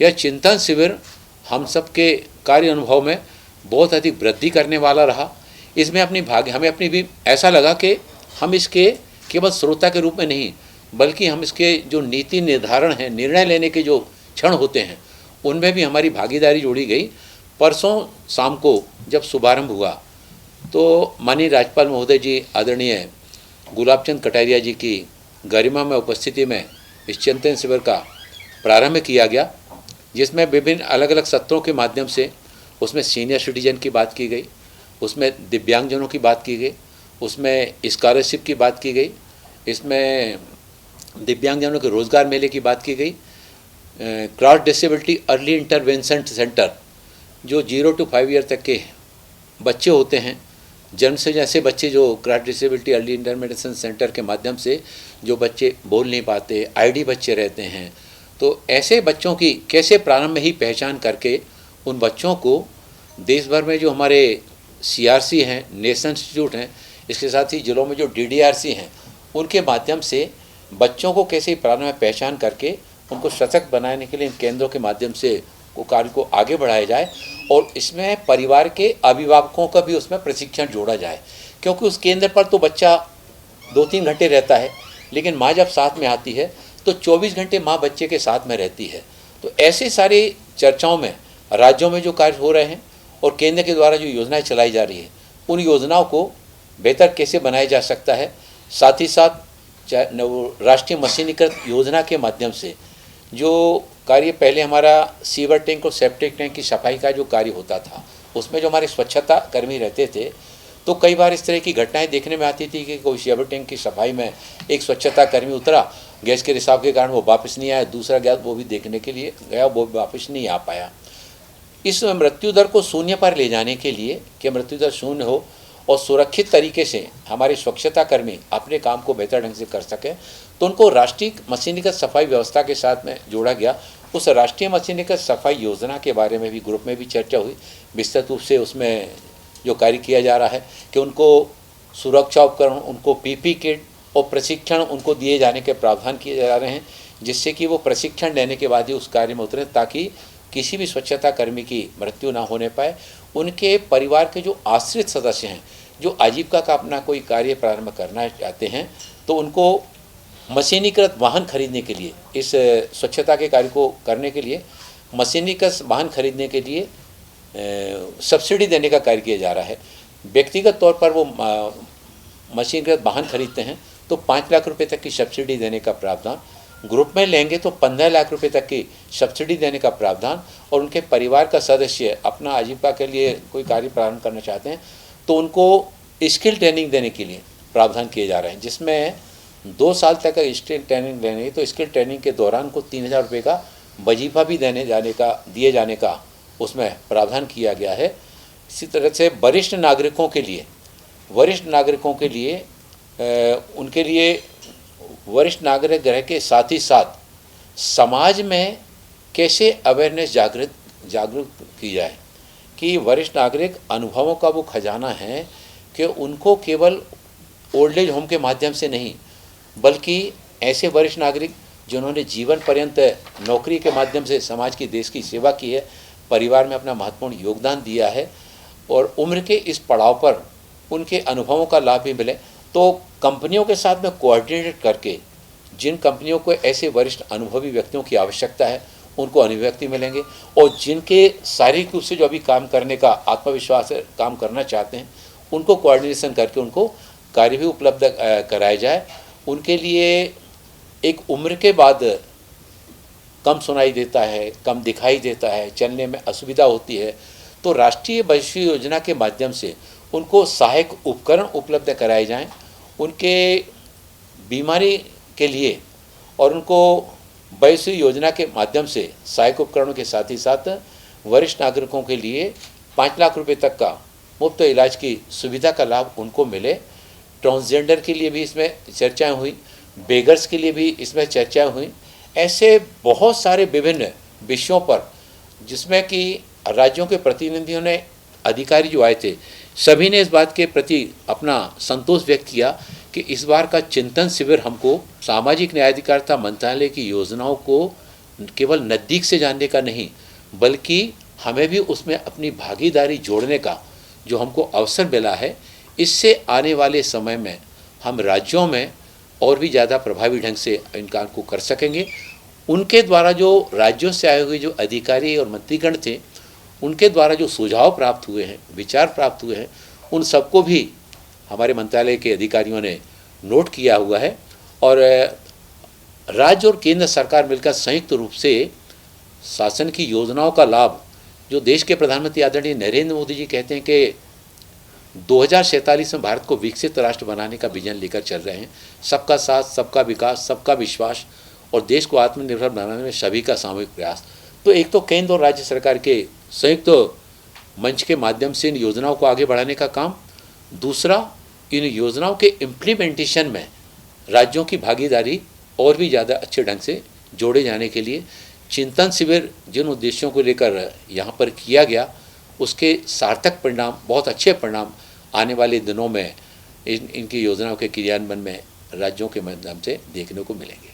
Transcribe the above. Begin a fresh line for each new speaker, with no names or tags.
यह चिंतन शिविर हम सबके कार्य अनुभव में बहुत अधिक वृद्धि करने वाला रहा। इसमें हमें अपनी भी ऐसा लगा कि हम इसके केवल श्रोता के रूप में नहीं, बल्कि हम इसके जो नीति निर्धारण है, निर्णय लेने के जो क्षण होते हैं, उनमें भी हमारी भागीदारी जोड़ी गई। परसों शाम को जब शुभारंभ हुआ तो माननीय राज्यपाल महोदय जी आदरणीय गुलाबचंद कटारिया जी की गरिमा में उपस्थिति में इस चिंतन शिविर का प्रारंभ किया गया, जिसमें विभिन्न अलग अलग सत्रों के माध्यम से उसमें सीनियर सिटीजन की बात की गई, उसमें दिव्यांगजनों की बात की गई, उसमें स्कॉलरशिप की बात की गई, इसमें दिव्यांगजनों के रोज़गार मेले की बात की गई, cross disability early intervention centre जो 0 to 5 ईयर तक के बच्चे होते हैं, जन्म से जैसे बच्चे जो cross disability early intervention centre के माध्यम से जो बच्चे बोल नहीं पाते, आईडी बच्चे रहते हैं, तो ऐसे बच्चों की कैसे प्रारंभ में ही पहचान करके उन बच्चों को देश भर में जो हमारे CRC हैं, नेशनल इंस्टीट्यूट हैं, इसके साथ ही जिलों में जो DDRC हैं, उनके माध्यम से बच्चों को कैसे प्रारंभ में पहचान करके उनको सशक्त बनाने के लिए इन केंद्रों के माध्यम से वो कार्य को आगे बढ़ाया जाए और इसमें परिवार के अभिभावकों का भी उसमें प्रशिक्षण जोड़ा जाए। क्योंकि उस केंद्र पर तो बच्चा 2-3 घंटे रहता है, लेकिन माँ जब साथ में आती है तो 24 घंटे माँ बच्चे के साथ में रहती है। तो ऐसे सारी चर्चाओं में राज्यों में जो कार्य हो रहे हैं और केंद्र के द्वारा जो योजनाएं चलाई जा रही है, उन योजनाओं को बेहतर कैसे बनाया जा सकता है, साथ ही साथ राष्ट्रीय मशीनीकृत योजना के माध्यम से जो कार्य पहले हमारा सीवर टैंक और सेप्टिक टैंक की सफाई का जो कार्य होता था, उसमें जो हमारे स्वच्छता कर्मी रहते थे, तो कई बार इस तरह की घटनाएं देखने में आती थी कि कोई सीवर टैंक की सफाई में एक स्वच्छता कर्मी उतरा, गैस के रिसाव के कारण वो वापस नहीं आया, दूसरा गैस वो भी देखने के लिए गया, वो भी वापस नहीं आ पाया। इस मृत्यु दर को शून्य पर ले जाने के लिए कि मृत्यु दर शून्य हो और सुरक्षित तरीके से हमारे स्वच्छता कर्मी अपने काम को बेहतर ढंग से कर सकें, तो उनको राष्ट्रीय मशीनीकृत सफाई व्यवस्था के साथ में जोड़ा गया। उस राष्ट्रीय मशीनीकृत सफाई योजना के बारे में भी ग्रुप में भी चर्चा हुई, विस्तृत रूप से उसमें जो कार्य किया जा रहा है कि उनको सुरक्षा उपकरण, उनको PP किट और प्रशिक्षण उनको दिए जाने के प्रावधान किए जा रहे हैं, जिससे कि वो प्रशिक्षण लेने के बाद ही उस कार्य में उतरें, ताकि किसी भी स्वच्छता कर्मी की मृत्यु ना होने पाए। उनके परिवार के जो आश्रित सदस्य हैं, जो आजीविका का अपना कोई कार्य प्रारंभ करना चाहते हैं, तो उनको मशीनीकृत वाहन खरीदने के लिए, इस स्वच्छता के कार्य को करने के लिए मशीनीकृत वाहन खरीदने के लिए सब्सिडी देने का कार्य किया जा रहा है। व्यक्तिगत तौर पर वो मशीनीकृत वाहन खरीदते हैं तो 5 लाख रुपए तक की सब्सिडी देने का प्रावधान, ग्रुप में लेंगे तो 15 लाख रुपए तक की सब्सिडी देने का प्रावधान, और उनके परिवार का सदस्य अपना आजीविका के लिए कोई कार्य प्रारंभ करना चाहते हैं तो उनको स्किल ट्रेनिंग देने के लिए प्रावधान किए जा रहे हैं, जिसमें 2 साल तक का स्किल ट्रेनिंग लेने, तो स्किल ट्रेनिंग के दौरान को 3000 रुपये का वजीफा भी दिए जाने का उसमें प्रावधान किया गया है। इसी तरह से वरिष्ठ नागरिकों के लिए उनके लिए वरिष्ठ नागरिक ग्रह के साथ ही साथ समाज में कैसे अवेयरनेस जागरूक की जाए कि वरिष्ठ नागरिक अनुभवों का वो खजाना है कि उनको केवल ओल्ड एज होम के माध्यम से नहीं, बल्कि ऐसे वरिष्ठ नागरिक जिन्होंने जीवन पर्यंत नौकरी के माध्यम से समाज की, देश की सेवा की है, परिवार में अपना महत्वपूर्ण योगदान दिया है, और उम्र के इस पड़ाव पर उनके अनुभवों का लाभ भी मिले, तो कंपनियों के साथ में कोऑर्डिनेट करके जिन कंपनियों को ऐसे वरिष्ठ अनुभवी व्यक्तियों की आवश्यकता है उनको अभिव्यक्ति मिलेंगे, और जिनके शारीरिक रूप से जो अभी काम करने का आत्मविश्वास है, काम करना चाहते हैं, उनको कोऑर्डिनेशन करके उनको कार्य भी उपलब्ध कराया जाए। उनके लिए एक उम्र के बाद कम सुनाई देता है, कम दिखाई देता है, चलने में असुविधा होती है, तो राष्ट्रीय वैश्विक योजना के माध्यम से उनको सहायक उपकरण उपलब्ध कराए जाएं उनके बीमारी के लिए, और उनको वैश्विक योजना के माध्यम से सहायक उपकरणों के साथ ही साथ वरिष्ठ नागरिकों के लिए 5 लाख रुपए तक का मुफ्त इलाज की सुविधा का लाभ उनको मिले। ट्रांसजेंडर के लिए भी इसमें चर्चाएं हुई, बेगर्स के लिए भी इसमें चर्चाएं हुई। ऐसे बहुत सारे विभिन्न विषयों पर जिसमें कि राज्यों के प्रतिनिधियों ने, अधिकारी जो आए थे, सभी ने इस बात के प्रति अपना संतोष व्यक्त किया कि इस बार का चिंतन शिविर हमको सामाजिक न्याय अधिकारिता मंत्रालय की योजनाओं को केवल नज़दीक से जानने का नहीं, बल्कि हमें भी उसमें अपनी भागीदारी जोड़ने का जो हमको अवसर मिला है, इससे आने वाले समय में हम राज्यों में और भी ज़्यादा प्रभावी ढंग से इन काम को कर सकेंगे। उनके द्वारा जो राज्यों से आए हुए जो अधिकारी और मंत्रीगण थे, उनके द्वारा जो सुझाव प्राप्त हुए हैं, विचार प्राप्त हुए हैं, उन सबको भी हमारे मंत्रालय के अधिकारियों ने नोट किया हुआ है। और राज्य और केंद्र सरकार मिलकर संयुक्त रूप से शासन की योजनाओं का लाभ, जो देश के प्रधानमंत्री आदरणीय नरेंद्र मोदी जी कहते हैं कि 2047 में भारत को विकसित राष्ट्र बनाने का विजन लेकर चल रहे हैं, सबका साथ, सबका विकास, सबका विश्वास और देश को आत्मनिर्भर बनाने में सभी का सामूहिक प्रयास। तो एक तो केंद्र और राज्य सरकार के संयुक्त मंच के माध्यम से इन योजनाओं को आगे बढ़ाने का काम, दूसरा इन योजनाओं के इम्प्लीमेंटेशन में राज्यों की भागीदारी और भी ज़्यादा अच्छे ढंग से जोड़े जाने के लिए चिंतन शिविर जिन उद्देश्यों को लेकर यहाँ पर किया गया, उसके सार्थक परिणाम, बहुत अच्छे परिणाम आने वाले दिनों में इनकी योजनाओं के क्रियान्वयन में राज्यों के माध्यम से देखने को मिलेंगे।